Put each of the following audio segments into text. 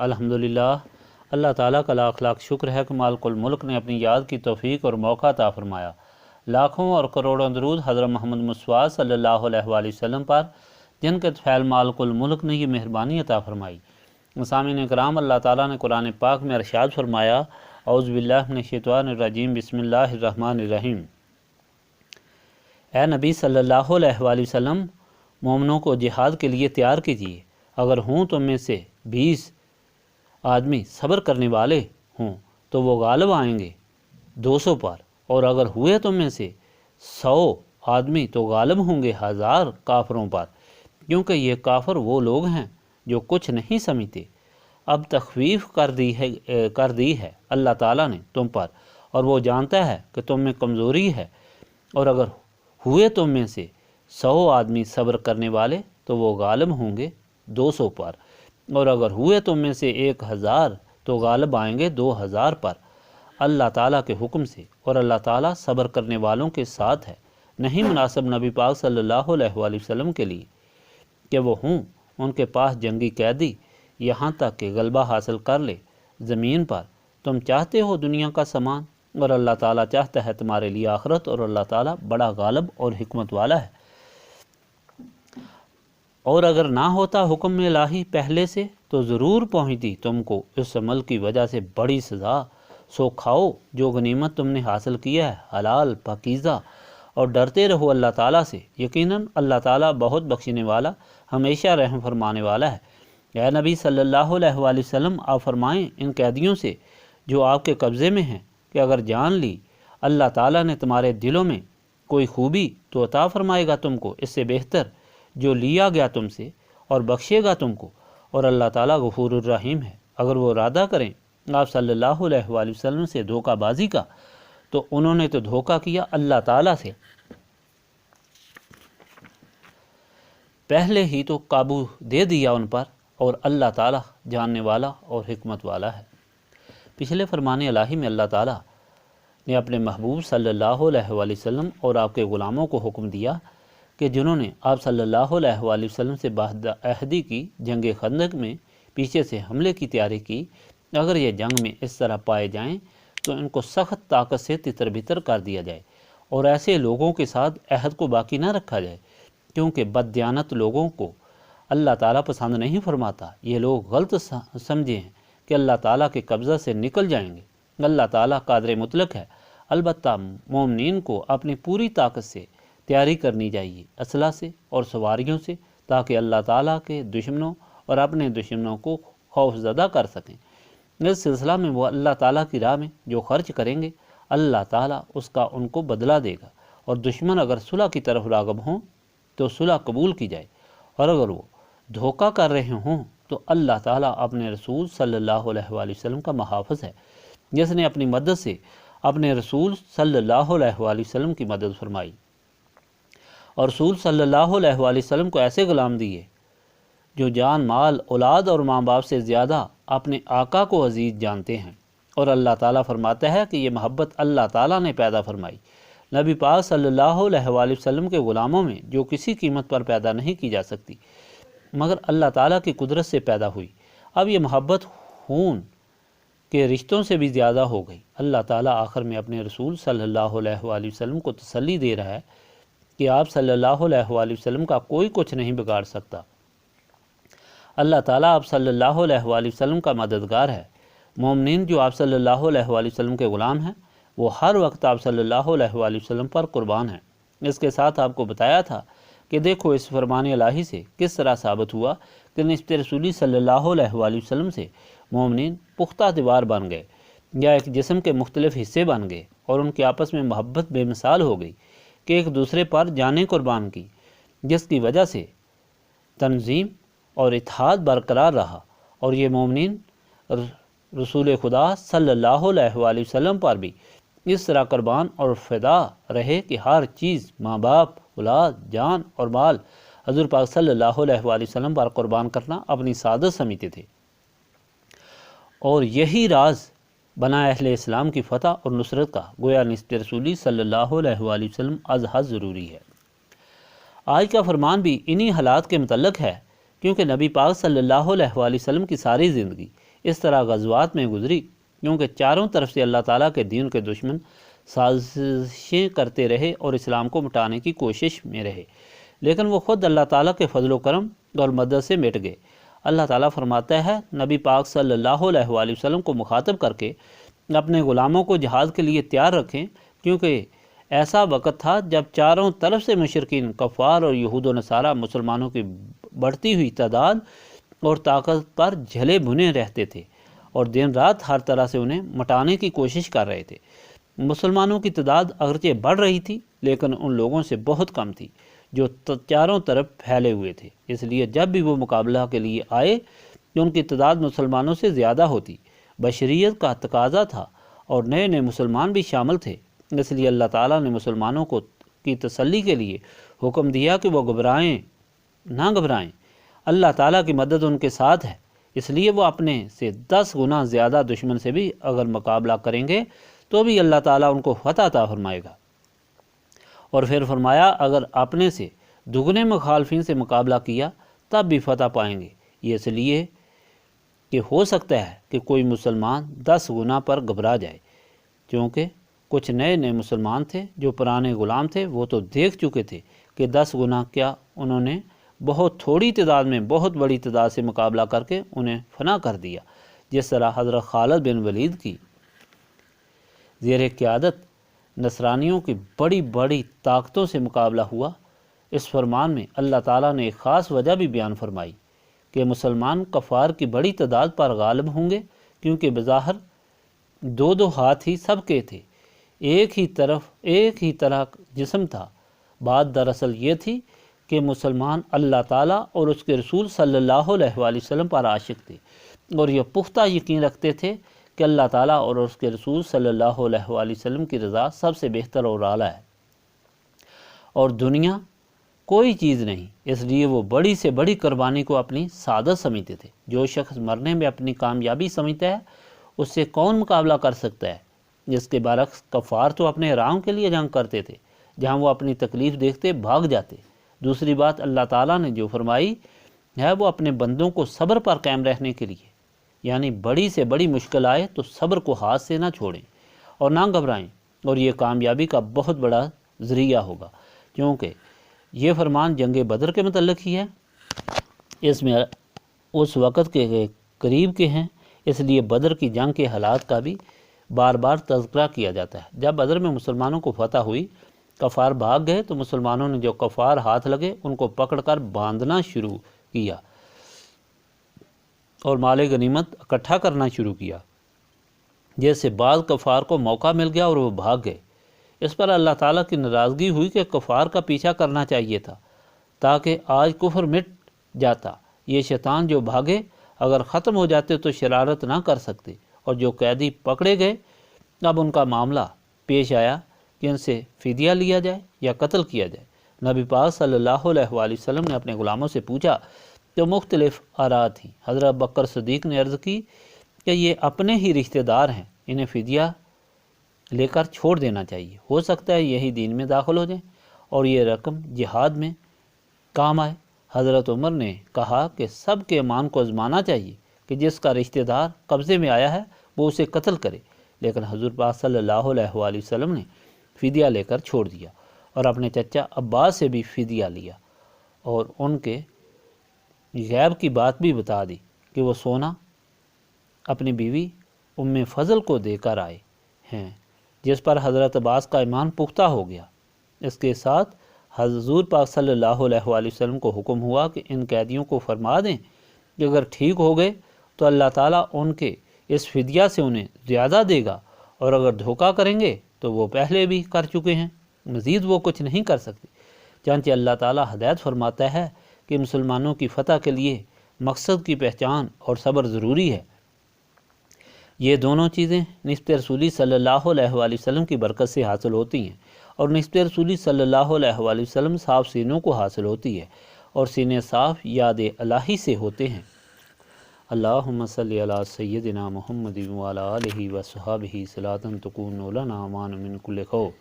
الحمدللہ، اللہ تعالیٰ کا لاکھ لاکھ شکر ہے کہ مالک الملک نے اپنی یاد کی توفیق اور موقع عطا فرمایا۔ لاکھوں اور کروڑوں درود حضرت محمد مصطفیٰ صلی اللہ علیہ وآلہ وسلم پر، جن کے طفیل مالک الملک نے یہ مہربانی عطا فرمائی۔ سامعین کرام، اللہ تعالیٰ نے قرآن پاک میں ارشاد فرمایا، اعوذ باللہ من الشیطان الرجیم، بسم اللہ الرحمن الرحیم۔ اے نبی صلی اللہ علیہ وآلہ وسلم، مومنوں کو جہاد کے لیے تیار کیجیے۔ اگر ہوں تم میں سے 20 آدمی صبر کرنے والے ہوں تو وہ غالب آئیں گے 200 پر، اور اگر ہوئے تم میں سے 100 آدمی تو غالب ہوں گے 1000 کافروں پر، کیونکہ یہ کافر وہ لوگ ہیں جو کچھ نہیں سمجھتے۔ اب تخفیف کر دی ہے اللہ تعالیٰ نے تم پر، اور وہ جانتا ہے کہ تم میں کمزوری ہے۔ اور اگر ہوئے تم میں سے 100 آدمی صبر کرنے والے تو وہ غالب ہوں گے 200 پر، اور اگر ہوئے تم میں سے 1000 تو غالب آئیں گے 2000 پر، اللہ تعالیٰ کے حکم سے، اور اللہ تعالیٰ صبر کرنے والوں کے ساتھ ہے۔ نہیں مناسب نبی پاک صلی اللہ علیہ وآلہ وسلم کے لیے کہ وہ ہوں ان کے پاس جنگی قیدی، یہاں تک کہ غلبہ حاصل کر لے زمین پر۔ تم چاہتے ہو دنیا کا سامان، اور اللہ تعالیٰ چاہتا ہے تمہارے لیے آخرت، اور اللہ تعالیٰ بڑا غالب اور حکمت والا ہے۔ اور اگر نہ ہوتا حکم الہی پہلے سے تو ضرور پہنچتی تم کو اس عمل کی وجہ سے بڑی سزا۔ سو کھاؤ جو غنیمت تم نے حاصل کیا ہے، حلال پاکیزہ، اور ڈرتے رہو اللہ تعالیٰ سے، یقیناً اللہ تعالیٰ بہت بخشنے والا، ہمیشہ رحم فرمانے والا ہے۔ اے نبی صلی اللہ علیہ وآلہ وسلم، آپ فرمائیں ان قیدیوں سے جو آپ کے قبضے میں ہیں کہ اگر جان لی اللہ تعالیٰ نے تمہارے دلوں میں کوئی خوبی تو عطا فرمائے گا تم کو اس سے بہتر جو لیا گیا تم سے، اور بخشے گا تم کو، اور اللہ تعالیٰ غفور الرحیم ہے۔ اگر وہ ارادہ کریں آپ صلی اللہ علیہ وآلہ وسلم سے دھوکہ بازی کا، تو انہوں نے تو دھوکہ کیا اللہ تعالیٰ سے پہلے ہی تو قابو دے دیا ان پر، اور اللہ تعالیٰ جاننے والا اور حکمت والا ہے۔ پچھلے فرمان الہی میں اللہ تعالیٰ نے اپنے محبوب صلی اللہ علیہ وآلہ وسلم اور آپ کے غلاموں کو حکم دیا کہ جنہوں نے آپ صلی اللہ علیہ وآلہ وسلم سے باہد عہدی کی جنگ خندق میں پیچھے سے حملے کی تیاری کی، اگر یہ جنگ میں اس طرح پائے جائیں تو ان کو سخت طاقت سے تتر بتر کر دیا جائے، اور ایسے لوگوں کے ساتھ عہد کو باقی نہ رکھا جائے، کیونکہ بددیانت لوگوں کو اللہ تعالیٰ پسند نہیں فرماتا۔ یہ لوگ غلط سمجھے ہیں کہ اللہ تعالیٰ کے قبضہ سے نکل جائیں گے۔ اللہ تعالیٰ قادر مطلق ہے، البتہ مومنین کو اپنی پوری طاقت سے تیاری کرنی چاہیے، اسلحہ سے اور سواریوں سے، تاکہ اللہ تعالیٰ کے دشمنوں اور اپنے دشمنوں کو خوف زدہ کر سکیں۔ اس سلسلہ میں وہ اللہ تعالیٰ کی راہ میں جو خرچ کریں گے، اللہ تعالیٰ اس کا ان کو بدلہ دے گا۔ اور دشمن اگر صلح کی طرف راغب ہوں تو صلح قبول کی جائے، اور اگر وہ دھوکہ کر رہے ہوں تو اللہ تعالیٰ اپنے رسول صلی اللہ علیہ وآلہ وسلم کا محافظ ہے، جس نے اپنی مدد سے اپنے رسول صلی اللہ علیہ وآلہ وسلم کی مدد فرمائی، اور رسول صلی اللہ علیہ وآلہ وسلم کو ایسے غلام دیے جو جان مال اولاد اور ماں باپ سے زیادہ اپنے آقا کو عزیز جانتے ہیں۔ اور اللہ تعالیٰ فرماتا ہے کہ یہ محبت اللہ تعالیٰ نے پیدا فرمائی نبی پاک صلی اللہ علیہ وآلہ وسلم کے غلاموں میں، جو کسی قیمت پر پیدا نہیں کی جا سکتی مگر اللہ تعالیٰ کی قدرت سے پیدا ہوئی۔ اب یہ محبت خون کے رشتوں سے بھی زیادہ ہو گئی۔ اللہ تعالیٰ آخر میں اپنے رسول صلی اللہ علیہ وآلہ وسلم کو تسلی دے رہا ہے کہ آپ صلی اللہ علیہ وآلہ وسلم کا کوئی کچھ نہیں بگاڑ سکتا۔ اللہ تعالیٰ آپ صلی اللہ علیہ وآلہ وسلم کا مددگار ہے۔ مومنین جو آپ صلی اللہ علیہ وآلہ وسلم کے غلام ہیں، وہ ہر وقت آپ صلی اللہ علیہ وآلہ وسلم پر قربان ہیں۔ اس کے ساتھ آپ کو بتایا تھا کہ دیکھو اس فرمان الہی سے کس طرح ثابت ہوا کہ نسبت رسولی صلی اللہ علیہ وآلہ وسلم سے مومنین پختہ دیوار بن گئے، یا ایک جسم کے مختلف حصے بن گئے، اور ان کے آپس میں محبت بے مثال ہو گئی کہ ایک دوسرے پر جانیں قربان کی، جس کی وجہ سے تنظیم اور اتحاد برقرار رہا۔ اور یہ مومنین رسول خدا صلی اللہ علیہ وآلہ وسلم پر بھی اس طرح قربان اور فدا رہے کہ ہر چیز، ماں باپ، اولاد، جان اور مال، حضور پاک صلی اللہ علیہ وآلہ وسلم پر قربان کرنا اپنی سعادت سمجھتے تھے۔ اور یہی راز بنا اہل اسلام کی فتح اور نصرت کا، گویا نسبت رسولی صلی اللہ علیہ وآلہ وسلم از حد ضروری ہے۔ آج کا فرمان بھی انہی حالات کے متعلق ہے کیونکہ نبی پاک صلی اللہ علیہ وآلہ وسلم کی ساری زندگی اس طرح غزوات میں گزری، کیونکہ چاروں طرف سے اللہ تعالیٰ کے دین کے دشمن سازشیں کرتے رہے اور اسلام کو مٹانے کی کوشش میں رہے، لیکن وہ خود اللہ تعالیٰ کے فضل و کرم اور مدد سے مٹ گئے۔ اللہ تعالیٰ فرماتا ہے نبی پاک صلی اللہ علیہ وآلہ وسلم کو مخاطب کر کے اپنے غلاموں کو جہاد کے لیے تیار رکھیں، کیونکہ ایسا وقت تھا جب چاروں طرف سے مشرکین، کفار اور یہود و نصارہ مسلمانوں کی بڑھتی ہوئی تعداد اور طاقت پر جھلے بھنے رہتے تھے اور دن رات ہر طرح سے انہیں مٹانے کی کوشش کر رہے تھے۔ مسلمانوں کی تعداد اگرچہ بڑھ رہی تھی لیکن ان لوگوں سے بہت کم تھی جو چاروں طرف پھیلے ہوئے تھے، اس لیے جب بھی وہ مقابلہ کے لیے آئے تو ان کی تعداد مسلمانوں سے زیادہ ہوتی۔ بشریت کا تقاضا تھا اور نئے نئے مسلمان بھی شامل تھے، اس لیے اللہ تعالیٰ نے مسلمانوں کی تسلی کے لیے حکم دیا کہ وہ نہ گھبرائیں، اللہ تعالیٰ کی مدد ان کے ساتھ ہے، اس لیے وہ اپنے سے 10 گنا زیادہ دشمن سے بھی اگر مقابلہ کریں گے تو بھی اللہ تعالیٰ ان کو فتح عطا فرمائے گا۔ اور پھر فرمایا اگر اپنے سے دگنے مخالفین سے مقابلہ کیا تب بھی فتح پائیں گے، یہ اس لیے کہ ہو سکتا ہے کہ کوئی مسلمان 10 گنا پر گھبرا جائے، کیونکہ کچھ نئے نئے مسلمان تھے جو پرانے غلام تھے، وہ تو دیکھ چکے تھے کہ 10 گنا کیا، انہوں نے بہت تھوڑی تعداد میں بہت بڑی تعداد سے مقابلہ کر کے انہیں فنا کر دیا، جس طرح حضرت خالد بن ولید کی زیر قیادت نصرانیوں کی بڑی بڑی طاقتوں سے مقابلہ ہوا۔ اس فرمان میں اللہ تعالیٰ نے ایک خاص وجہ بھی بیان فرمائی کہ مسلمان کفار کی بڑی تعداد پر غالب ہوں گے، کیونکہ بظاہر 2 ہاتھ ہی سب کے تھے، ایک ہی طرح جسم تھا۔ بات دراصل یہ تھی کہ مسلمان اللہ تعالیٰ اور اس کے رسول صلی اللہ علیہ وآلہ وسلم پر عاشق تھے اور یہ پختہ یقین رکھتے تھے کہ اللہ تعالیٰ اور اس کے رسول صلی اللہ علیہ وآلہ وسلم کی رضا سب سے بہتر اور اعلیٰ ہے اور دنیا کوئی چیز نہیں، اس لیے وہ بڑی سے بڑی قربانی کو اپنی سعادت سمجھتے تھے۔ جو شخص مرنے میں اپنی کامیابی سمجھتا ہے اس سے کون مقابلہ کر سکتا ہے؟ جس کے برعکس کفار تو اپنے حرام کے لیے جنگ کرتے تھے، جہاں وہ اپنی تکلیف دیکھتے بھاگ جاتے۔ دوسری بات اللہ تعالیٰ نے جو فرمائی ہے وہ اپنے بندوں کو صبر پر قائم رہنے کے لیے، یعنی بڑی سے بڑی مشکل آئے تو صبر کو ہاتھ سے نہ چھوڑیں اور نہ گھبرائیں، اور یہ کامیابی کا بہت بڑا ذریعہ ہوگا، کیونکہ یہ فرمان جنگ بدر کے متعلق ہی ہے، اس میں اس وقت کے قریب کے ہیں، اس لیے بدر کی جنگ کے حالات کا بھی بار بار تذکرہ کیا جاتا ہے۔ جب بدر میں مسلمانوں کو فتح ہوئی، کفار بھاگ گئے تو مسلمانوں نے جو کفار ہاتھ لگے ان کو پکڑ کر باندھنا شروع کیا اور مال غنیمت اکٹھا کرنا شروع کیا، جیسے بعض کفار کو موقع مل گیا اور وہ بھاگ گئے۔ اس پر اللہ تعالیٰ کی ناراضگی ہوئی کہ کفار کا پیچھا کرنا چاہیے تھا تاکہ آج کفر مٹ جاتا، یہ شیطان جو بھاگے اگر ختم ہو جاتے تو شرارت نہ کر سکتے، اور جو قیدی پکڑے گئے اب ان کا معاملہ پیش آیا کہ ان سے فدیہ لیا جائے یا قتل کیا جائے۔ نبی پاک صلی اللہ علیہ وآلہ وسلم نے اپنے غلاموں سے پوچھا تو مختلف آراء تھیں۔ حضرت بکر صدیق نے عرض کی کہ یہ اپنے ہی رشتہ دار ہیں، انہیں فدیہ لے کر چھوڑ دینا چاہیے، ہو سکتا ہے یہی دین میں داخل ہو جائیں اور یہ رقم جہاد میں کام آئے۔ حضرت عمر نے کہا کہ سب کے ایمان کو آزمانا چاہیے کہ جس کا رشتہ دار قبضے میں آیا ہے وہ اسے قتل کرے، لیکن حضور پاک صلی اللہ علیہ وآلہ وسلم نے فدیہ لے کر چھوڑ دیا اور اپنے چچا عباس سے بھی فدیہ لیا اور ان کے غیب کی بات بھی بتا دی کہ وہ سونا اپنی بیوی ام فضل کو دے کر آئے ہیں، جس پر حضرت عباس کا ایمان پختہ ہو گیا۔ اس کے ساتھ حضور پاک صلی اللہ علیہ وآلہ وسلم کو حکم ہوا کہ ان قیدیوں کو فرما دیں کہ اگر ٹھیک ہو گئے تو اللہ تعالیٰ ان کے اس فدیہ سے انہیں زیادہ دے گا، اور اگر دھوکہ کریں گے تو وہ پہلے بھی کر چکے ہیں، مزید وہ کچھ نہیں کر سکتے۔ چنانچہ اللہ تعالیٰ ہدایت فرماتا ہے کہ مسلمانوں کی فتح کے لیے مقصد کی پہچان اور صبر ضروری ہے۔ یہ دونوں چیزیں نسبت رسولی صلی اللہ علیہ وآلہ وسلم کی برکت سے حاصل ہوتی ہیں، اور نسبت رسولی صلی اللہ علیہ وآلہ وسلم صاف سینوں کو حاصل ہوتی ہے، اور سینے صاف یاد الہی سے ہوتے ہیں۔ اللہم صلی علی سیدنا محمد وعلی آلہ وصحبہ صلاۃ تکون لنا امان من کل خوف۔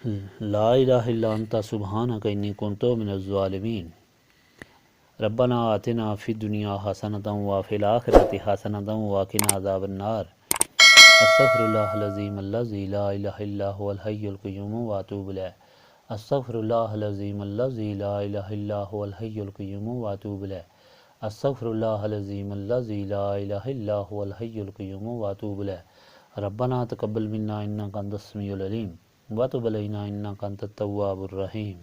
لا الہ الا انت سبحانک انی کنت من الظالمین ربنا آتنا فی الدنیا حسنۃ وفی الآخرۃ حسنۃ وقنا عذاب النار استغفر اللہ العظیم الذی لا الہ الا هو الحی القیوم واتوب الیہ استغفر اللہ العظیم الذی لا الہ الا هو الحی القیوم واتوب الیہ استغفر اللہ العظیم الذی لا الہ الا هو الحی القیوم واتوب الیہ ربنا تقبل منا انک انت السمیع العلیم وتب علینا انک انت التواب الرحیم